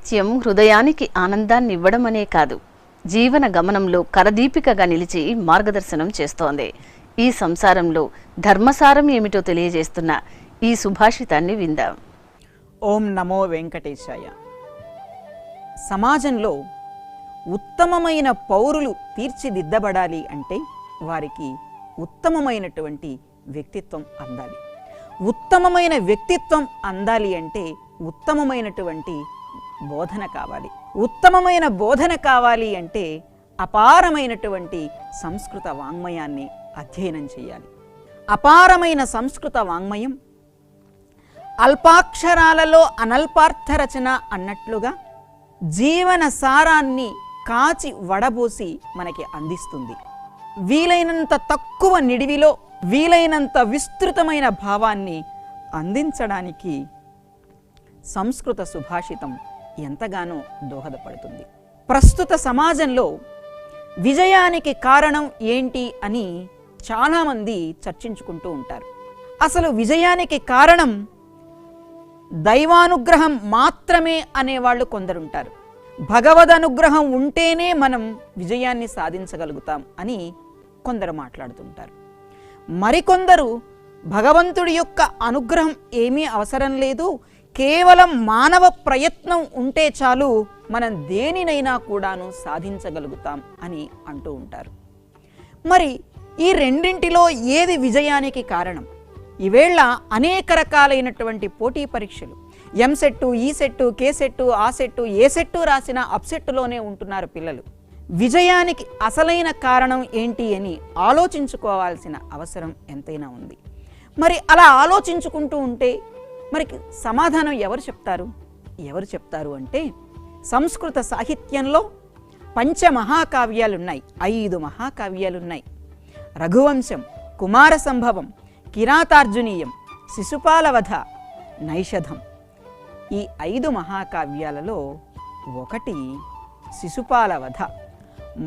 నిత్యం హృదయానికి ఆనందాన్ని ఇవ్వడమనే కాదు, జీవన గమనంలో కరదీపికగా నిలిచి మార్గదర్శనం చేస్తోంది. ఈ సంసారంలో ధర్మసారం ఏమిటో తెలియజేస్తున్న ఈ సుభాషితాన్ని విందాం. ఓం నమో వెంకటేశాయ. సమాజంలో ఉత్తమమైన పౌరులు తీర్చిదిద్దబడాలి అంటే వారికి ఉత్తమమైనటువంటి వ్యక్తిత్వం అందాలి. ఉత్తమమైన వ్యక్తిత్వం అందాలి అంటే ఉత్తమమైనటువంటి బోధన కావాలి. ఉత్తమమైన బోధన కావాలి అంటే అపారమైనటువంటి సంస్కృత వాంగ్మయాన్ని అధ్యయనం చేయాలి. అపారమైన సంస్కృత వాంగ్మయం అల్పాక్షరాలలో అనల్పార్థ రచన అన్నట్లుగా జీవన సారాన్ని కాచి వడబోసి మనకి అందిస్తుంది. వీలైనంత తక్కువ నిడివిలో వీలైనంత విస్తృతమైన భావాన్ని అందించడానికి సంస్కృత సుభాషితం ఎంతగానో దోహదపడుతుంది. ప్రస్తుత సమాజంలో విజయానికి కారణం ఏంటి అని చాలామంది చర్చించుకుంటూ ఉంటారు. అసలు విజయానికి కారణం దైవానుగ్రహం మాత్రమే అనేవాళ్ళు కొందరుంటారు. భగవద్ అనుగ్రహం ఉంటేనే మనం విజయాన్ని సాధించగలుగుతాం అని కొందరు మాట్లాడుతుంటారు. మరికొందరు భగవంతుడి యొక్క అనుగ్రహం ఏమీ అవసరం లేదు, కేవలం మానవ ప్రయత్నం ఉంటే చాలు మనం దేనినైనా కూడాను సాధించగలుగుతాం అని అంటూ ఉంటారు. మరి ఈ రెండింటిలో ఏది విజయానికి కారణం? ఈవేళ అనేక రకాలైనటువంటి పోటీ పరీక్షలు, ఎంసెట్, ఈసెట్, కేసెట్, ఆసెట్, ఏ సెట్టు రాసినా అప్సెట్టులోనే ఉంటున్నారు పిల్లలు. విజయానికి అసలైన కారణం ఏంటి అని ఆలోచించుకోవాల్సిన అవసరం ఎంతైనా ఉంది. మరి అలా ఆలోచించుకుంటూ ఉంటే మరి సమాధానం ఎవరు చెప్తారు అంటే సంస్కృత సాహిత్యంలో పంచమహాకావ్యాలున్నాయి, 5 మహాకావ్యాలున్నాయి. రఘువంశం, కుమార సంభవం, కిరాతార్జునీయం, శిశుపాలవధ, నైషధం. ఈ 5 మహాకావ్యాలలో ఒకటి శిశుపాలవధ.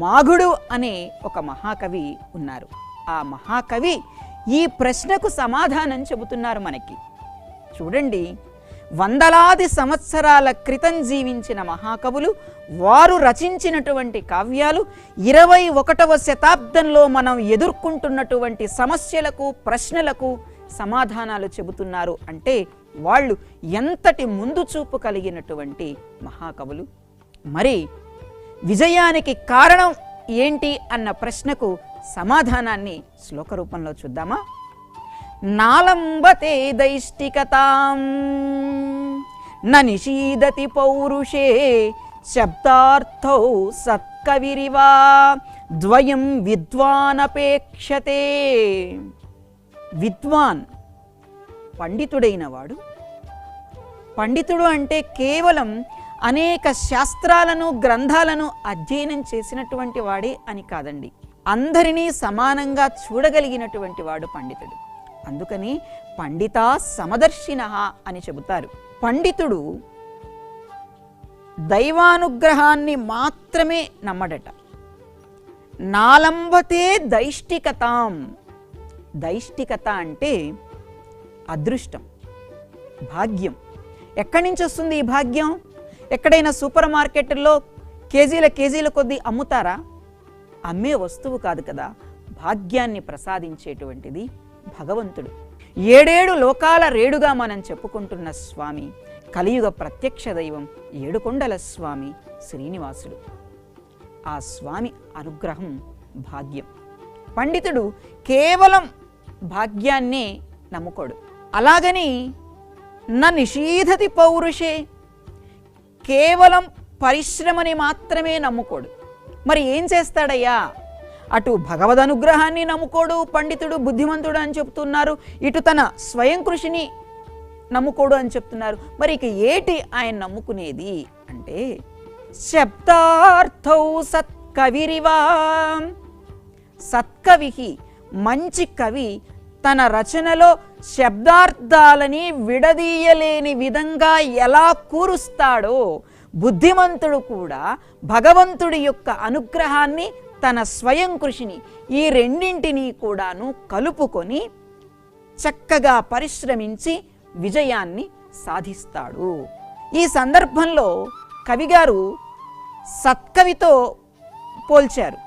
మాఘుడు అనే ఒక మహాకవి ఉన్నారు. ఆ మహాకవి ఈ ప్రశ్నకు సమాధానం చెబుతున్నారు మనకి. చూడండి, వందలాది సంవత్సరాల క్రితం జీవించిన మహాకవులు వారు రచించినటువంటి కావ్యాలు 21వ శతాబ్దంలో మనం ఎదుర్కొంటున్నటువంటి సమస్యలకు, ప్రశ్నలకు సమాధానాలు చెబుతున్నారు అంటే వాళ్ళు ఎంతటి ముందు చూపు కలిగినటువంటి మహాకవులు. మరి విజయానికి కారణం ఏంటి అన్న ప్రశ్నకు సమాధానాన్ని శ్లోక రూపంలో చూద్దామా? నాలంబతే దైష్టికతాం న నిషీదతి పౌరుషే శబ్దార్థౌ సత్కవిరివా ద్వయం విద్వానపేక్షతే. విద్వాన్ పండితుడైన వాడు. పండితుడు అంటే కేవలం అనేక శాస్త్రాలను, గ్రంథాలను అధ్యయనం చేసినటువంటి వాడే అని కాదండి. అందరినీ సమానంగా చూడగలిగినటువంటి వాడు పండితుడు. అందుకని పండితా సమదర్శినః అని చెబుతారు. పండితుడు దైవానుగ్రహాన్ని మాత్రమే నమ్మడట. నాలంబతే దైష్టికతాం. దైష్టికత అంటే అదృష్టం, భాగ్యం. ఎక్కడి నుంచి వస్తుంది ఈ భాగ్యం? ఎక్కడైనా సూపర్ మార్కెట్లో కేజీల కొద్దీ అమ్ముతారా? అమ్మే వస్తువు కాదు కదా. భాగ్యాన్ని ప్రసాదించేటువంటిది భగవంతుడు. 7 లోకాల రేడుగా మనం చెప్పుకుంటున్న స్వామి, కలియుగ ప్రత్యక్ష దైవం ఏడుకొండల స్వామి శ్రీనివాసుడు. ఆ స్వామి అనుగ్రహం భాగ్యం. పండితుడు కేవలం భాగ్యాన్నే నమ్ముకోడు. అలాగని న నిషీధతి పౌరుషే, కేవలం పరిశ్రమని మాత్రమే నమ్ముకోడు. మరి ఏం చేస్తాడయ్యా? అటు భగవద్ అనుగ్రహాన్ని నమ్ముకోడు పండితుడు, బుద్ధిమంతుడు అని చెప్తున్నారు, ఇటు తన స్వయం కృషిని నమ్ముకోడు అని చెప్తున్నారు. మరి ఇక ఏటి ఆయన నమ్ముకునేది అంటే శబ్దార్థౌ సత్కవిరివా. సత్కవి, మంచి కవి తన రచనలో శబ్దార్థాలని విడదీయలేని విధంగా ఎలా కూరుస్తాడో, బుద్ధిమంతుడు కూడా భగవంతుడి యొక్క అనుగ్రహాన్ని, తన స్వయం కృషిని, ఈ రెండింటినీ కూడాను కలుపుకొని చక్కగా పరిశ్రమించి విజయాన్ని సాధిస్తాడు. ఈ సందర్భంలో కవిగారు సత్కవితో పోల్చారు.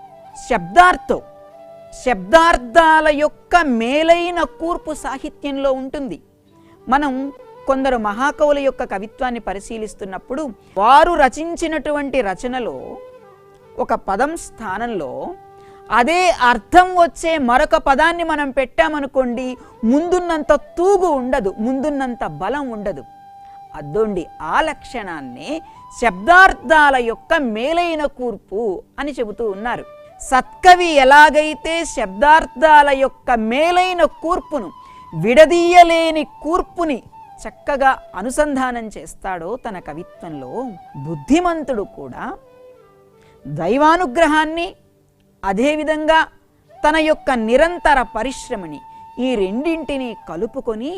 శబ్దార్థాల యొక్క మేలైన కూర్పు సాహిత్యంలో ఉంటుంది. మనం కొందరు మహాకవుల యొక్క కవిత్వాన్ని పరిశీలిస్తున్నప్పుడు వారు రచించినటువంటి రచనలో ఒక పదం స్థానంలో అదే అర్థం వచ్చే మరొక పదాన్ని మనం పెట్టామనుకోండి, ముందున్నంత తూగు ఉండదు, ముందున్నంత బలం ఉండదు. అద్దోండి ఆ లక్షణాన్నే శబ్దార్థాల యొక్క మేలైన కూర్పు అని చెబుతూ ఉన్నారు. సత్కవి ఎలాగైతే శబ్దార్థాల యొక్క మేలైన కూర్పును, విడదీయలేని కూర్పుని చక్కగా అనుసంధానం చేస్తాడో తన కవిత్వంలో, బుద్ధిమంతుడు కూడా దైవానుగ్రహాన్ని, అదేవిధంగా తన యొక్క నిరంతర పరిశ్రమని, ఈ రెండింటినీ కలుపుకొని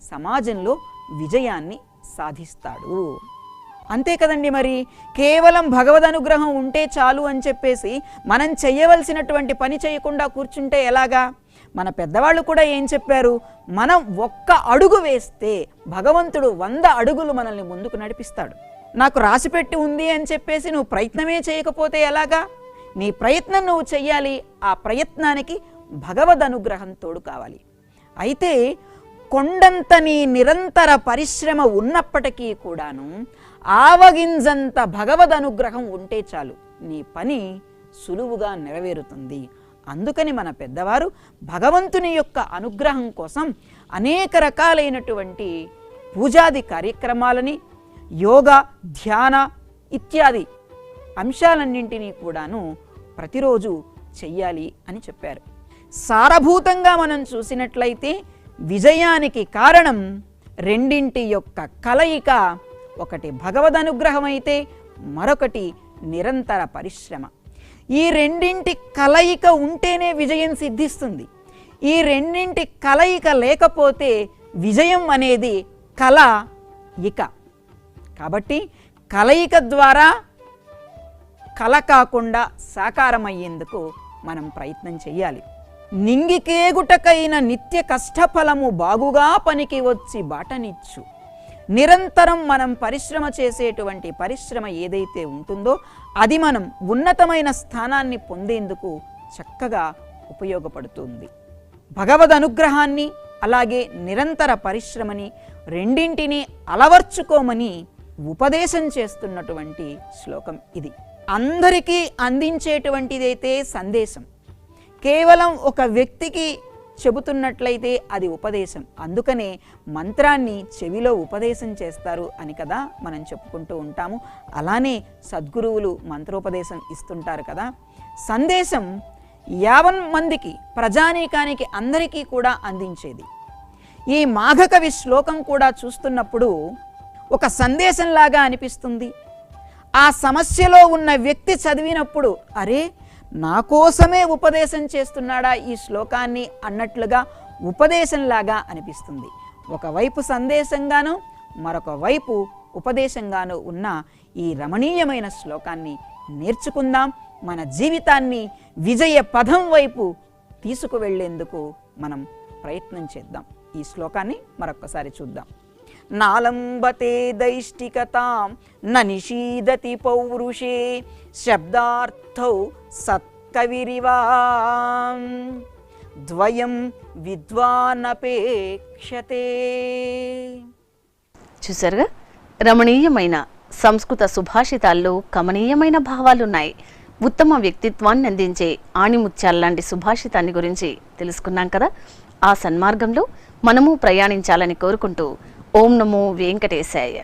సమాజంలో విజయాన్ని సాధిస్తాడు. అంతే కదండి. మరి కేవలం భగవద్ అనుగ్రహం ఉంటే చాలు అని చెప్పేసి మనం చేయవలసినటువంటి పని చేయకుండా కూర్చుంటే ఎలాగా? మన పెద్దవాళ్ళు కూడా ఏం చెప్పారు? మనం ఒక్క అడుగు వేస్తే భగవంతుడు 100 అడుగులు మనల్ని ముందుకు నడిపిస్తాడు. నాకు రాసిపెట్టి ఉంది అని చెప్పేసి నువ్వు ప్రయత్నమే చేయకపోతే ఎలాగా? నీ ప్రయత్నం నువ్వు చెయ్యాలి. ఆ ప్రయత్నానికి భగవద్ అనుగ్రహం తోడు కావాలి. అయితే కొండంత నీ నిరంతర పరిశ్రమ ఉన్నప్పటికీ కూడాను ఆవగింజంత భగవద్ అనుగ్రహం ఉంటే చాలు, నీ పని సులువుగా నెరవేరుతుంది. అందుకని మన పెద్దవారు భగవంతుని యొక్క అనుగ్రహం కోసం అనేక రకాలైనటువంటి పూజాది కార్యక్రమాలని, యోగా, ధ్యాన ఇత్యాది అంశాలన్నింటినీ కూడాను ప్రతిరోజు చెయ్యాలి అని చెప్పారు. సారభూతంగా మనం చూసినట్లయితే విజయానికి కారణం రెండింటి యొక్క కలయిక. ఒకటి భగవద్ అనుగ్రహం అయితే మరొకటి నిరంతర పరిశ్రమ. ఈ రెండింటి కలయిక ఉంటేనే విజయం సిద్ధిస్తుంది. ఈ రెండింటి కలయిక లేకపోతే విజయం అనేది కలయిక. కాబట్టి కలయిక ద్వారా కల కాకుండా సాకారమయ్యేందుకు మనం ప్రయత్నం చెయ్యాలి. నింగికేగుటకైన నిత్య కష్టఫలము బాగుగా పనికి వచ్చి బాటనిచ్చు. నిరంతరం మనం పరిశ్రమ చేసేటువంటి పరిశ్రమ ఏదైతే ఉంటుందో అది మనం ఉన్నతమైన స్థానాన్ని పొందేందుకు చక్కగా ఉపయోగపడుతుంది. భగవద్ అనుగ్రహాన్ని అలాగే నిరంతర పరిశ్రమని రెండింటినీ అలవర్చుకోమని ఉపదేశం చేస్తున్నటువంటి శ్లోకం ఇది. అందరికీ అందించేటువంటిదైతే సందేశం, కేవలం ఒక వ్యక్తికి చెబుతున్నట్లయితే అది ఉపదేశం. అందుకనే మంత్రాన్ని చెవిలో ఉపదేశం చేస్తారు అని కదా మనం చెప్పుకుంటూ ఉంటాము. అలానే సద్గురువులు మంత్రోపదేశం ఇస్తుంటారు కదా. సందేశం 50 మందికి, ప్రజానీకానికి, అందరికీ కూడా అందించేది. ఈ మాఘకవి శ్లోకం కూడా చూస్తున్నప్పుడు ఒక సందేశంలాగా అనిపిస్తుంది. ఆ సమస్యలో ఉన్న వ్యక్తి చదివినప్పుడు అరే, నా కోసమే ఉపదేశం చేస్తున్నాడా ఈ శ్లోకాన్ని అన్నట్లుగా ఉపదేశంలాగా అనిపిస్తుంది. ఒకవైపు సందేశంగాను మరొక వైపు ఉపదేశంగాను ఉన్న ఈ రమణీయమైన శ్లోకాన్ని నేర్చుకుందాం. మన జీవితాన్ని విజయ పదం వైపు తీసుకువెళ్లేందుకు మనం ప్రయత్నం చేద్దాం. ఈ శ్లోకాన్ని మరొక్కసారి చూద్దాం. నాలంబతే దైష్టికతాం న నిషీదతి పౌరుషే శబ్దార్థౌ సత్కవిరివా ద్వయం విద్వానపేక్షతే. చూసారుగా, రమణీయమైన సంస్కృత సుభాషితాల్లో కమనీయమైన భావాలున్నాయి. ఉత్తమ వ్యక్తిత్వాన్ని అందించే ఆణిముత్యాల్లాంటి సుభాషితాన్ని గురించి తెలుసుకున్నాం కదా. ఆ సన్మార్గంలో మనము ప్రయాణించాలని కోరుకుంటూ ఓం నమో వెంకటేశాయ.